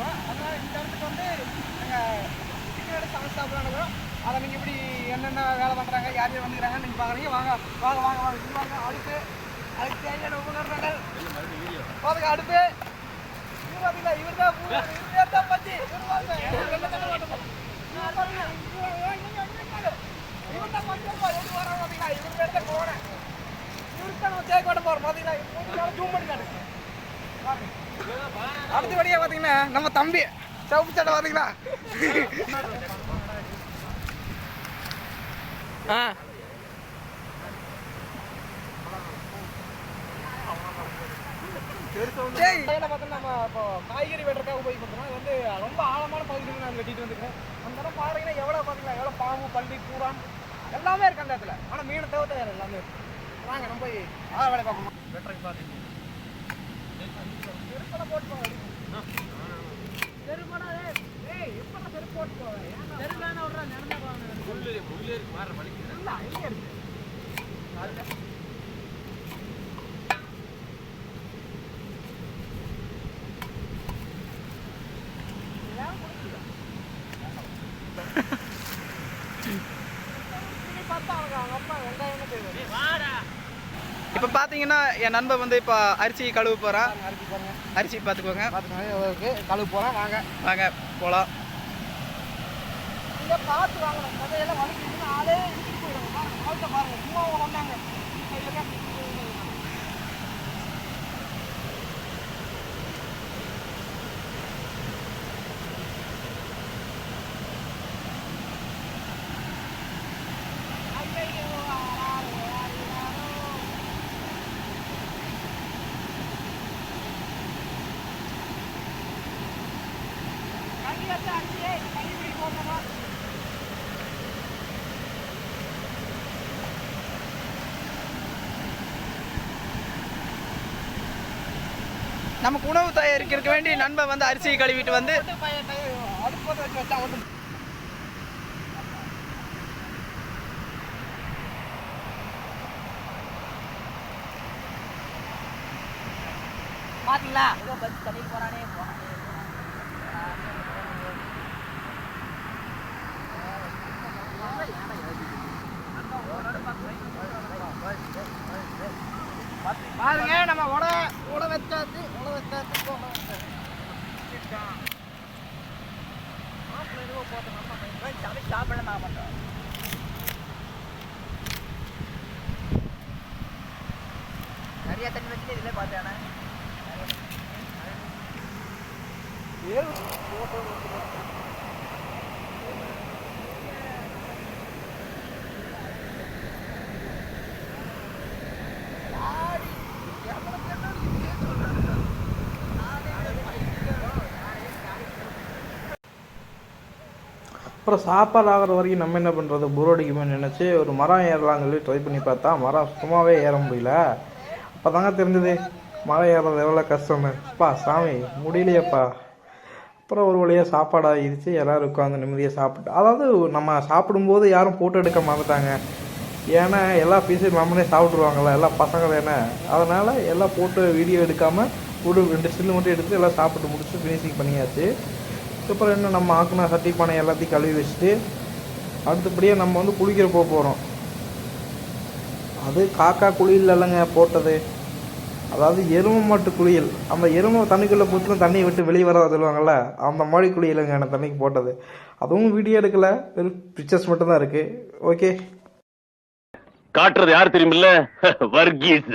இருக்கோம். அதனால் இந்த இடத்துக்கு வந்து நாங்கள் சிக்கன் எடுத்து சமைச்சு சாப்பிட்றாங்க. அதை நீங்கள் இப்படி என்னென்ன வேலை பண்ணுறாங்க, யார் யார் வந்துக்கிறாங்கன்னு நீங்கள் பார்க்குறீங்க. வாங்க வாங்க வாங்க வாங்க இது வாங்க அடுப்பு, அதுக்கு தேவையான உபகரணங்கள் பாருங்க. அடுப்பு இது பார்த்தீங்களா, இவர் தான் பச்சி இவர் தான் எப்படி வர பார்த்தீங்களா, இவர் எடுத்த போனேன் இவருக்கு தான் நம்ம தேக்க விட போகிறோம் பார்த்தீங்களா. ஜூம் பண்ணி காட்டு. அடுத்தபடியாக பார்த்தீங்கன்னா நம்ம தம்பி சவுப்பு சட்டை பார்த்தீங்களா. நம்ம இப்போ காய்கறி வெட்டுறதுக்காக உபயோகப்படுத்துறோம். இது வந்து ரொம்ப ஆழமான பகுதியில் நான் வெட்டிட்டு வந்துருக்கேன். அந்த இடம் பாருங்கன்னா எவ்வளோ பார்த்தீங்களா, எவ்வளோ பாம்பு பள்ளி பூரா எல்லாமே இருக்கு அந்த இடத்துல. ஆனால் மீன் தவிர்த்து வேறு எல்லாமே இருக்கு. வாங்க நம்ம போய் வேலை பார்க்கணும். வெட்டுறதுக்கு பார்த்தீங்கன்னா செருப்படை போட்டு போவேன். செருப்படா எப்படா செருப்பு போட்டு போவேன். செருப்பான விட்றா நடந்தா போவேன். புல்லு இருக்கு மாற வலிக்குது. இல்லை எங்கே இருக்கு அதில் இப்போ பார்த்தீங்கன்னா என் நண்பன் வந்து இப்போ அரிசி கழுவு போகிறான். அரிசி பார்த்துக்கோங்க. கழுவு போகிறேன். வாங்க வாங்க போகலாம். இங்கே பார்த்து வாங்கணும். கதையெல்லாம் வலிக்குதுன்னு ஆளே இடிச்சுட்டு போயிடுவாங்க. ஆள்கிட்ட பாருங்க சும்மா வந்தாங்க. நமக்கு உணவு தயாரிக்கிறதுக்கு வேண்டி நண்பன் வந்து அரிசியை கழுவிட்டு வந்து பாத்தீங்களா ஏதோ பஸ் தண்ணி போறானே பாருங்க. நம்ம உட வச்சாச்சு சாப்பிட மாட்டோம். நிறைய தண்ணி வச்சுட்டு இதில் பார்த்தேன். அப்புறம் சாப்பாடு ஆகிற வரைக்கும் நம்ம என்ன பண்ணுறது, போரடிக்குமே நினச்சி ஒரு மரம் ஏறலாம்னு சொல்லி ட்ரை பண்ணி பார்த்தா மரம் சுத்தமாகவே ஏற முடியல. அப்போ தாங்க தெரிஞ்சது மரம் ஏறுறது எவ்வளோ கஷ்டம்னு. அப்பா சாமி முடியலையப்பா. அப்புறம் ஒரு வழியாக சாப்பாடு ஆகிடுச்சு. எல்லோரும் உட்காந்து நிம்மதியாக சாப்பிட்டு, அதாவது நம்ம சாப்பிடும்போது யாரும் ஃபோட்டோ எடுக்க மாட்டாங்க. ஏன்னா எல்லா பீஸையும் நம்மளே சாப்பிட்ருவாங்கள்ல எல்லா பசங்களும். என்ன அதனால் எல்லாம் ஃபோட்டோ வீடியோ எடுக்காமல் ஒரு 2 ஸ்டில் மட்டும் எடுத்து எல்லாம் சாப்பிட்டு முடிச்சு ஃபினிஷிங் பண்ணியாச்சு. அப்புறம் என்ன நம்ம ஆக்குனா சட்டி பானை எல்லாத்தையும் கழுவி வச்சுட்டு அடுத்தபடியாக நம்ம வந்து குளிக்கிற போகிறோம். அது காக்கா குளியல் இல்லைங்க போட்டது, அதாவது எருமை மாட்டு குளியல். அந்த எருமை தண்ணிக்குள்ளே போச்சுன்னா தண்ணியை விட்டு வெளியே வர சொல்லுவாங்கள்ல, அந்த மாதிரி குளியலுங்க எனக்கு தண்ணிக்கு போட்டது. அதுவும் வீடியோ எடுக்கலை, வெறும் பிக்சர்ஸ் மட்டும்தான் இருக்குது. ஓகே, காட்டுறது யார் தெரியுமில்ல, வர்கீஸ்.